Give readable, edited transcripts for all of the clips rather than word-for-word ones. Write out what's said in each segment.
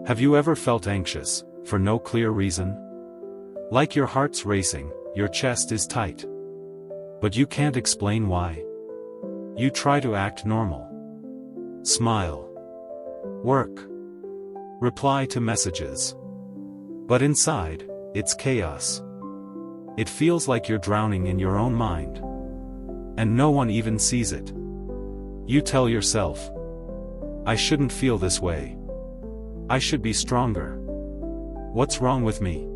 Have you ever felt anxious, for no clear reason? Like your heart's racing, your chest is tight. But you can't explain why. You try to act normal. Smile. Work. Reply to messages. But inside, it's chaos. It feels like you're drowning in your own mind. And no one even sees it. You tell yourself, I shouldn't feel this way. I should be stronger. What's wrong with me?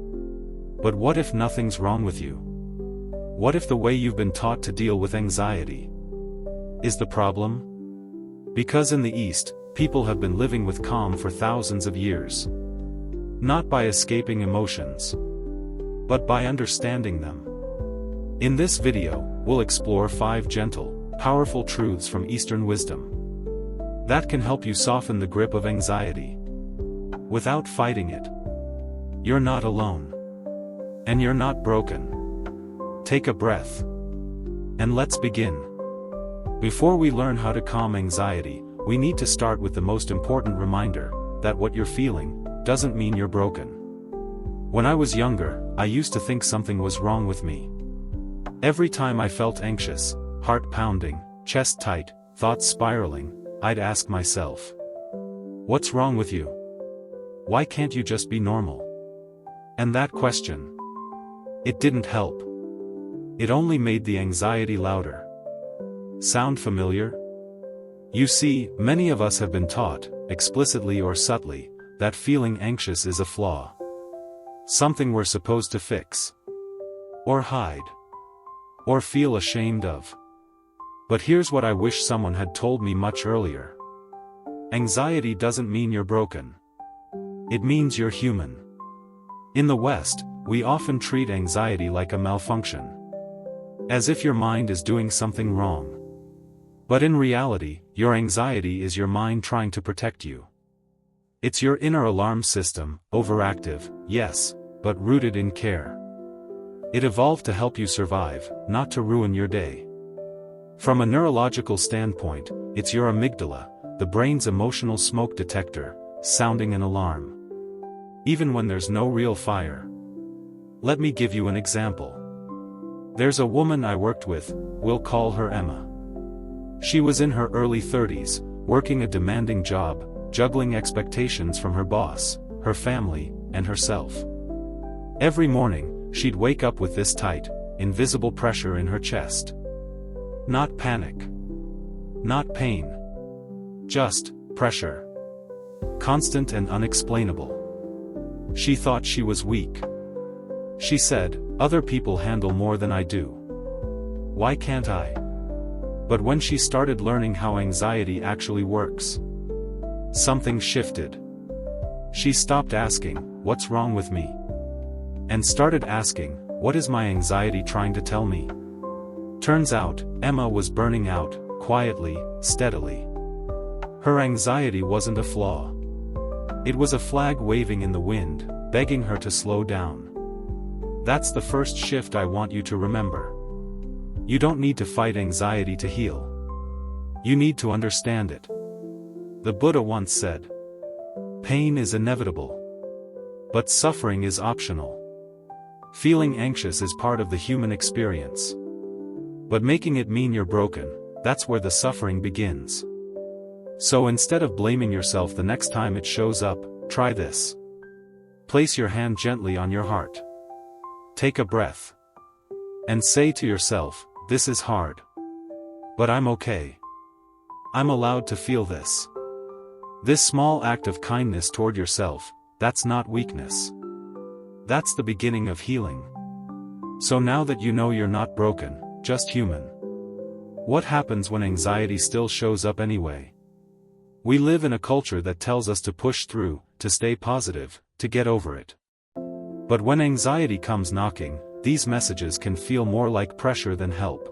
But what if nothing's wrong with you? What if the way you've been taught to deal with anxiety is the problem? Because in the East, people have been living with calm for thousands of years. Not by escaping emotions, but by understanding them. In this video, we'll explore 5 gentle, powerful truths from Eastern wisdom that can help you soften the grip of anxiety without fighting it. You're not alone. And you're not broken. Take a breath. And let's begin. Before we learn how to calm anxiety, we need to start with the most important reminder that what you're feeling doesn't mean you're broken. When I was younger, I used to think something was wrong with me. Every time I felt anxious, heart pounding, chest tight, thoughts spiraling, I'd ask myself, what's wrong with you? Why can't you just be normal? And that question, it didn't help. It only made the anxiety louder. Sound familiar? You see, many of us have been taught, explicitly or subtly, that feeling anxious is a flaw. Something we're supposed to fix. Or hide. Or feel ashamed of. But here's what I wish someone had told me much earlier. Anxiety doesn't mean you're broken. It means you're human. In the West, we often treat anxiety like a malfunction. As if your mind is doing something wrong. But in reality, your anxiety is your mind trying to protect you. It's your inner alarm system, overactive, yes, but rooted in care. It evolved to help you survive, not to ruin your day. From a neurological standpoint, it's your amygdala, the brain's emotional smoke detector, sounding an alarm. Even when there's no real fire. Let me give you an example. There's a woman I worked with, we'll call her Emma. She was in her early 30s, working a demanding job, juggling expectations from her boss, her family, and herself. Every morning, she'd wake up with this tight, invisible pressure in her chest. Not panic. Not pain. Just pressure. Constant and unexplainable. She thought she was weak. She said, other people handle more than I do. Why can't I? But when she started learning how anxiety actually works, something shifted. She stopped asking, what's wrong with me? And started asking, what is my anxiety trying to tell me? Turns out, Emma was burning out, quietly, steadily. Her anxiety wasn't a flaw. It was a flag waving in the wind, begging her to slow down. That's the first shift I want you to remember. You don't need to fight anxiety to heal. You need to understand it. The Buddha once said, pain is inevitable. But suffering is optional. Feeling anxious is part of the human experience. But making it mean you're broken, that's where the suffering begins. So instead of blaming yourself the next time it shows up, try this. Place your hand gently on your heart. Take a breath. And say to yourself, this is hard. But I'm okay. I'm allowed to feel this. This small act of kindness toward yourself, that's not weakness. That's the beginning of healing. So now that you know you're not broken, just human. What happens when anxiety still shows up anyway? We live in a culture that tells us to push through, to stay positive, to get over it. But when anxiety comes knocking, these messages can feel more like pressure than help.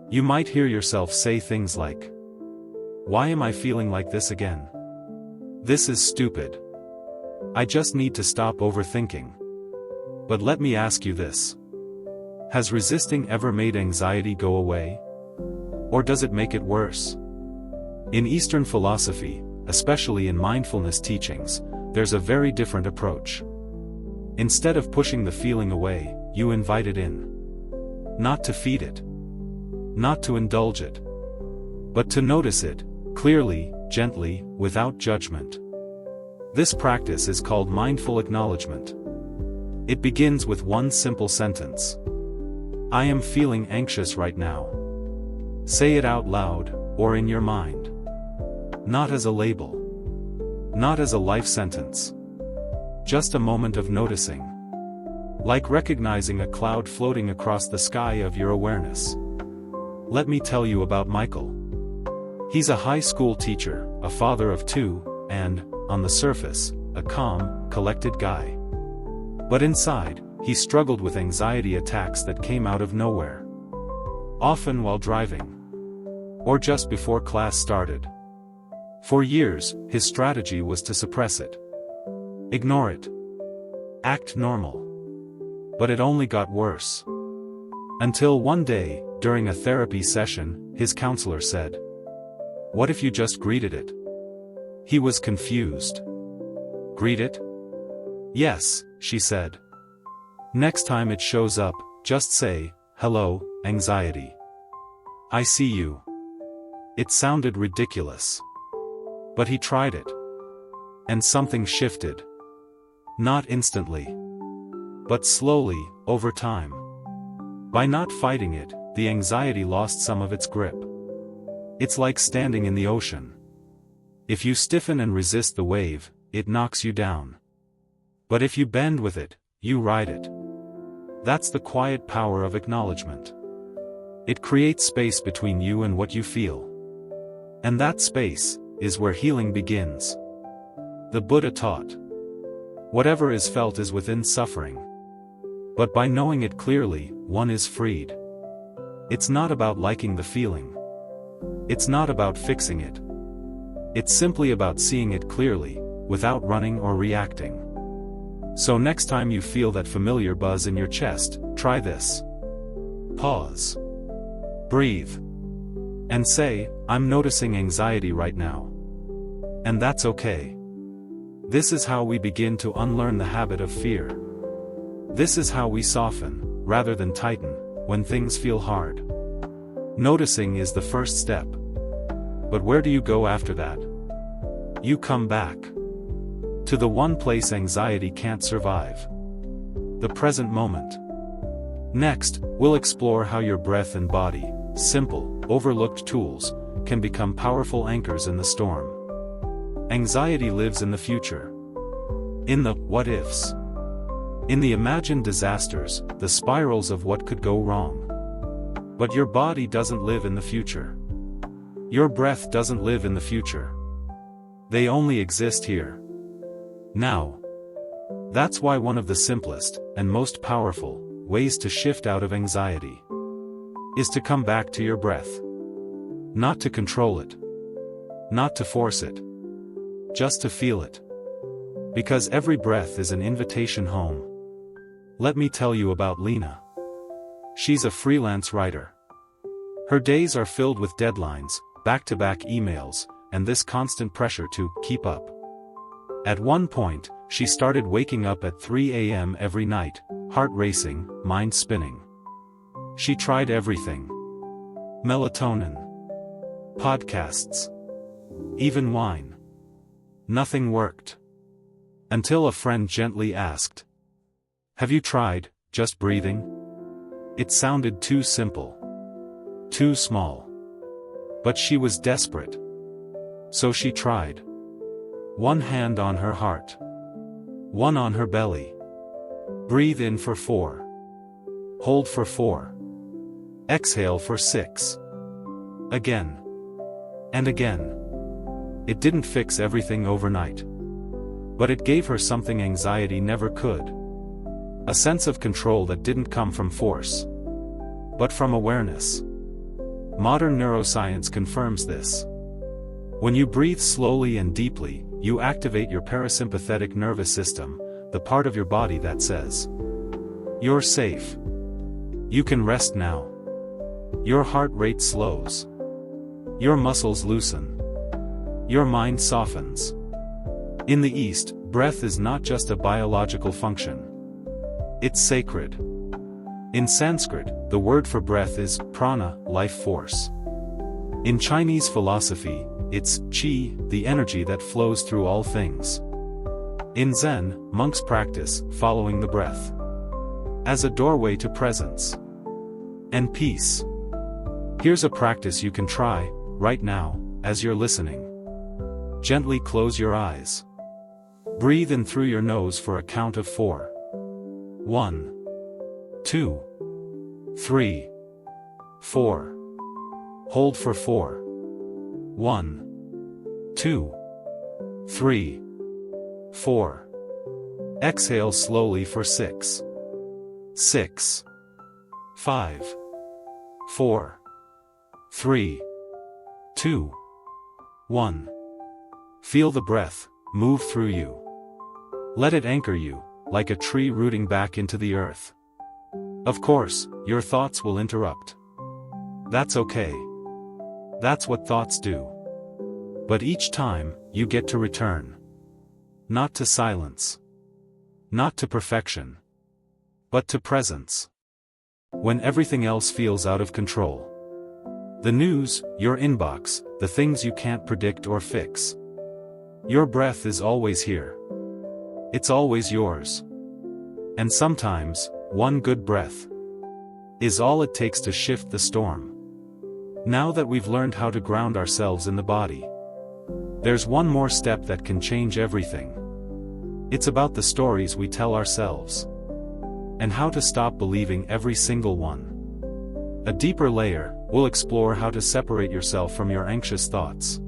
You might hear yourself say things like, why am I feeling like this again? This is stupid. I just need to stop overthinking. But let me ask you this. Has resisting ever made anxiety go away? Or does it make it worse? In Eastern philosophy, especially in mindfulness teachings, there's a very different approach. Instead of pushing the feeling away, you invite it in. Not to feed it. Not to indulge it. But to notice it, clearly, gently, without judgment. This practice is called mindful acknowledgement. It begins with one simple sentence. I am feeling anxious right now. Say it out loud, or in your mind. Not as a label. Not as a life sentence. Just a moment of noticing. Like recognizing a cloud floating across the sky of your awareness. Let me tell you about Michael. He's a high school teacher, a father of 2, and, on the surface, a calm, collected guy. But inside, he struggled with anxiety attacks that came out of nowhere. Often while driving. Or just before class started. For years, his strategy was to suppress it. Ignore it. Act normal. But it only got worse. Until one day, during a therapy session, his counselor said, "What if you just greeted it?" He was confused. Greet it? Yes, she said. Next time it shows up, just say, "Hello, anxiety. I see you." It sounded ridiculous. But he tried it. And something shifted. Not instantly. But slowly, over time. By not fighting it, the anxiety lost some of its grip. It's like standing in the ocean. If you stiffen and resist the wave, it knocks you down. But if you bend with it, you ride it. That's the quiet power of acknowledgement. It creates space between you and what you feel. And that space is where healing begins. The Buddha taught, whatever is felt is within suffering. But by knowing it clearly, one is freed. It's not about liking the feeling. It's not about fixing it. It's simply about seeing it clearly, without running or reacting. So next time you feel that familiar buzz in your chest, try this. Pause. Breathe. And say, I'm noticing anxiety right now. And that's okay. This is how we begin to unlearn the habit of fear. This is how we soften, rather than tighten, when things feel hard. Noticing is the first step. But where do you go after that? You come back. To the one place anxiety can't survive. The present moment. Next, we'll explore how your breath and body, simple, overlooked tools, can become powerful anchors in the storm. Anxiety lives in the future. In the what-ifs. In the imagined disasters, the spirals of what could go wrong. But your body doesn't live in the future. Your breath doesn't live in the future. They only exist here. Now. That's why one of the simplest, and most powerful, ways to shift out of anxiety is to come back to your breath. Not to control it. Not to force it. Just to feel it. Because every breath is an invitation home. Let me tell you about Lena. She's a freelance writer. Her days are filled with deadlines, back-to-back emails, and this constant pressure to keep up. At one point, she started waking up at 3 a.m. every night, heart racing, mind spinning. She tried everything. Melatonin. Podcasts. Even wine. Nothing worked. Until a friend gently asked, "Have you tried just breathing?" It sounded too simple. Too small. But she was desperate. So she tried. One hand on her heart. One on her belly. Breathe in for 4. Hold for 4. Exhale for 6. Again. And again. It didn't fix everything overnight. But it gave her something anxiety never could. A sense of control that didn't come from force, but from awareness. Modern neuroscience confirms this. When you breathe slowly and deeply, you activate your parasympathetic nervous system, the part of your body that says, "You're safe. You can rest now." Your heart rate slows. Your muscles loosen. Your mind softens. In the East, Breath is not just a biological function. It's sacred. In Sanskrit, the word for breath is prana, life force. In Chinese philosophy, it's qi, the energy that flows through all things. In Zen, monks practice following the breath as a doorway to presence and peace. Here's a practice you can try right now as you're listening. Gently close your eyes. Breathe in through your nose for a count of 4. 1, 2, 3, 4. Hold for 4. 1, 2, 3, 4. Exhale slowly for 6. 6, 5, 4, 3, 2, 1. Feel the breath move through you. Let it anchor you, like a tree rooting back into the earth. Of course, your thoughts will interrupt. That's okay. That's what thoughts do. But each time, you get to return. Not to silence. Not to perfection. But to presence. When everything else feels out of control. The news, your inbox, the things you can't predict or fix. Your breath is always here. It's always yours. And sometimes, one good breath is all it takes to shift the storm. Now that we've learned how to ground ourselves in the body, there's one more step that can change everything. It's about the stories we tell ourselves. And how to stop believing every single one. A deeper layer, we'll explore how to separate yourself from your anxious thoughts,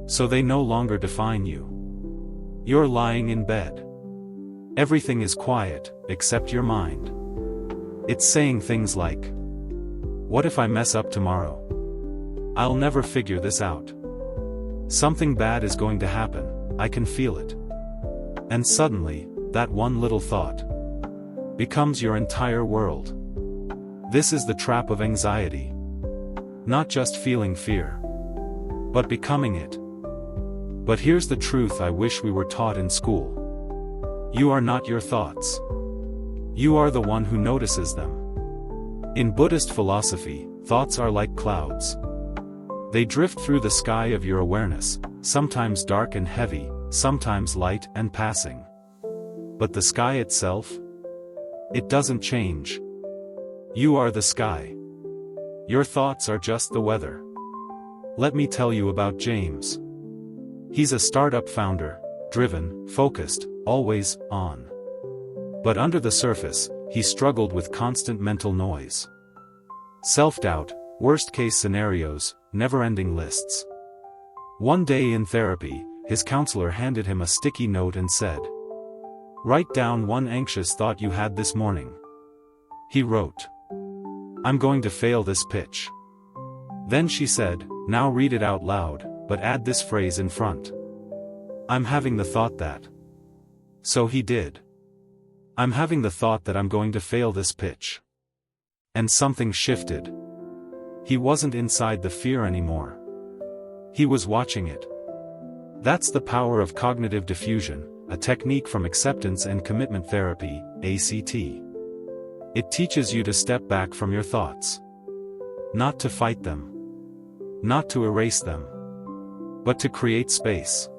so they no longer define you. You're lying in bed. Everything is quiet, except your mind. It's saying things like, what if I mess up tomorrow? I'll never figure this out. Something bad is going to happen, I can feel it. And suddenly, that one little thought becomes your entire world. This is the trap of anxiety. Not just feeling fear, but becoming it. But here's the truth I wish we were taught in school. You are not your thoughts. You are the one who notices them. In Buddhist philosophy, thoughts are like clouds. They drift through the sky of your awareness, sometimes dark and heavy, sometimes light and passing. But the sky itself? It doesn't change. You are the sky. Your thoughts are just the weather. Let me tell you about James. He's a startup founder, driven, focused, always on. But under the surface, he struggled with constant mental noise. Self-doubt, worst-case scenarios, never-ending lists. One day in therapy, his counselor handed him a sticky note and said, "Write down one anxious thought you had this morning." He wrote, "I'm going to fail this pitch." Then she said, "Now read it out loud, but add this phrase in front. I'm having the thought that." So he did. I'm having the thought that I'm going to fail this pitch. And something shifted. He wasn't inside the fear anymore. He was watching it. That's the power of cognitive diffusion, a technique from acceptance and commitment therapy, ACT. It teaches you to step back from your thoughts. Not to fight them. Not to erase them. But to create space.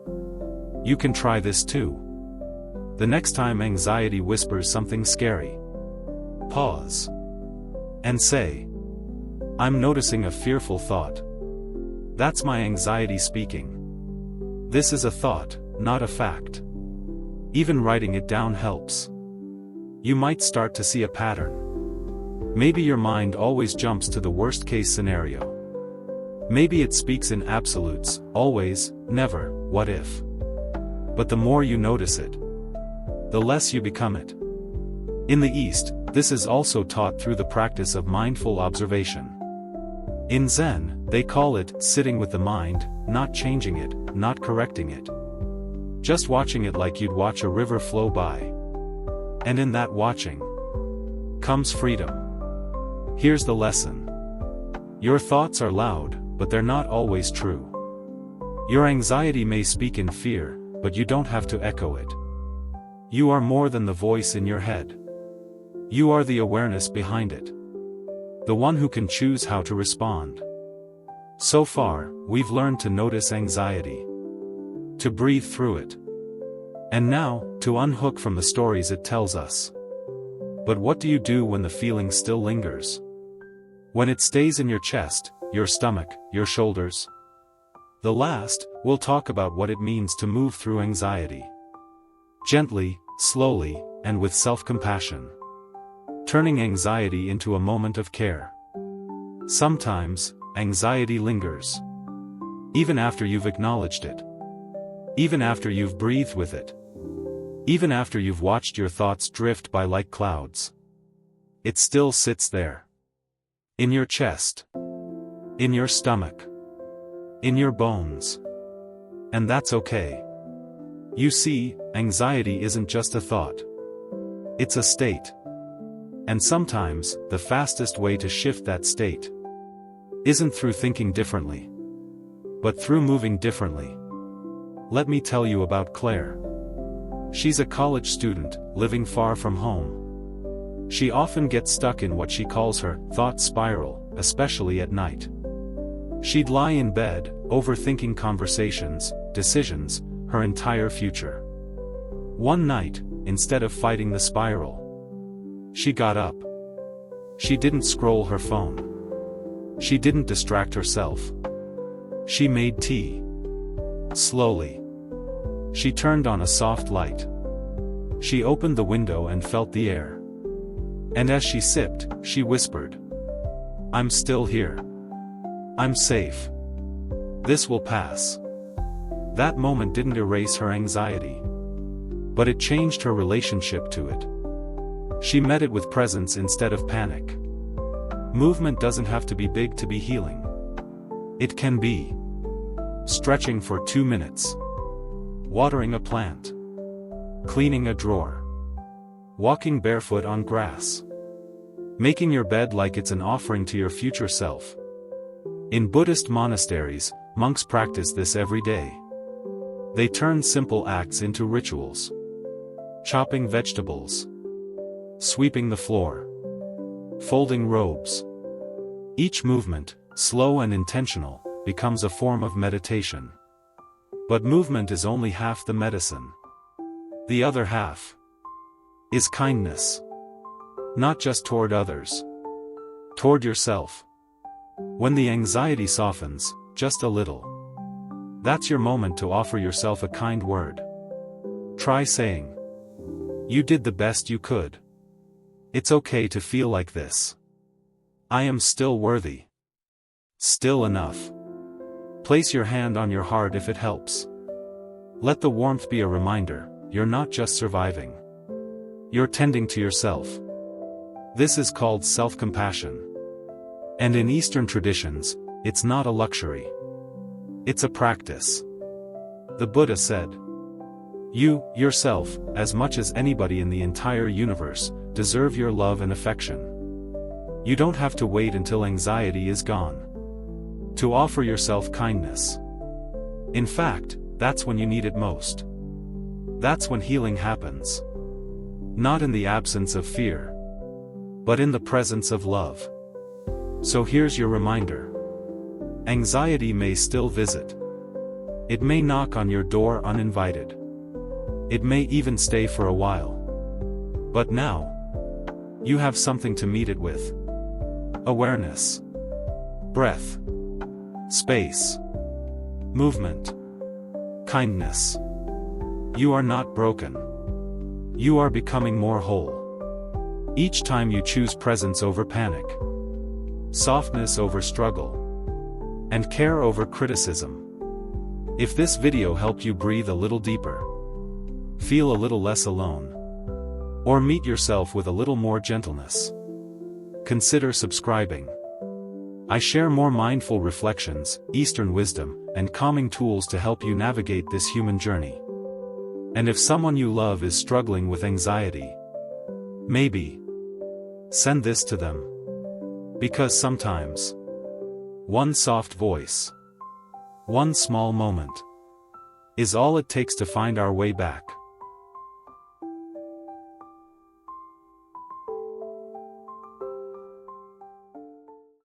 You can try this too. The next time anxiety whispers something scary, pause. And say, "I'm noticing a fearful thought. That's my anxiety speaking. This is a thought, not a fact." Even writing it down helps. You might start to see a pattern. Maybe your mind always jumps to the worst-case scenario. Maybe it speaks in absolutes, always, never, what if. But the more you notice it, the less you become it. In the East, this is also taught through the practice of mindful observation. In Zen, they call it sitting with the mind, not changing it, not correcting it. Just watching it like you'd watch a river flow by. And in that watching comes freedom. Here's the lesson. Your thoughts are loud, but they're not always true. Your anxiety may speak in fear, but you don't have to echo it. You are more than the voice in your head. You are the awareness behind it. The one who can choose how to respond. So far, we've learned to notice anxiety, to breathe through it, and now, to unhook from the stories it tells us. But what do you do when the feeling still lingers? When it stays in your chest, your stomach, your shoulders? The last, we'll talk about what it means to move through anxiety. Gently, slowly, and with self-compassion. Turning anxiety into a moment of care. Sometimes, anxiety lingers. Even after you've acknowledged it. Even after you've breathed with it. Even after you've watched your thoughts drift by like clouds. It still sits there. In your chest. In your stomach. In your bones. And that's okay. You see, anxiety isn't just a thought. It's a state. And sometimes, the fastest way to shift that state isn't through thinking differently, but through moving differently. Let me tell you about Claire. She's a college student, living far from home. She often gets stuck in what she calls her thought spiral, especially at night. She'd lie in bed, overthinking conversations, decisions, her entire future. One night, instead of fighting the spiral, she got up. She didn't scroll her phone. She didn't distract herself. She made tea. Slowly. She turned on a soft light. She opened the window and felt the air. And as she sipped, she whispered, "I'm still here. I'm safe. This will pass." That moment didn't erase her anxiety, but it changed her relationship to it. She met it with presence instead of panic. Movement doesn't have to be big to be healing. It can be stretching for 2 minutes. Watering a plant. Cleaning a drawer. Walking barefoot on grass. Making your bed like it's an offering to your future self. In Buddhist monasteries, monks practice this every day. They turn simple acts into rituals. Chopping vegetables. Sweeping the floor. Folding robes. Each movement, slow and intentional, becomes a form of meditation. But movement is only half the medicine. The other half is kindness. Not just toward others. Toward yourself. When the anxiety softens, just a little, that's your moment to offer yourself a kind word. Try saying, "You did the best you could. It's okay to feel like this. I am still worthy. Still enough." Place your hand on your heart if it helps. Let the warmth be a reminder, you're not just surviving. You're tending to yourself. This is called self-compassion. And in Eastern traditions, it's not a luxury. It's a practice. The Buddha said, "You, yourself, as much as anybody in the entire universe, deserve your love and affection." You don't have to wait until anxiety is gone to offer yourself kindness. In fact, that's when you need it most. That's when healing happens. Not in the absence of fear, but in the presence of love. So here's your reminder. Anxiety may still visit. It may knock on your door uninvited. It may even stay for a while. But now, you have something to meet it with. Awareness. Breath. Space. Movement. Kindness. You are not broken. You are becoming more whole. Each time you choose presence over panic, softness over struggle, and care over criticism. If this video helped you breathe a little deeper, feel a little less alone, or meet yourself with a little more gentleness, consider subscribing. I share more mindful reflections, Eastern wisdom, and calming tools to help you navigate this human journey. And if someone you love is struggling with anxiety, maybe send this to them. Because sometimes, one soft voice, one small moment, is all it takes to find our way back.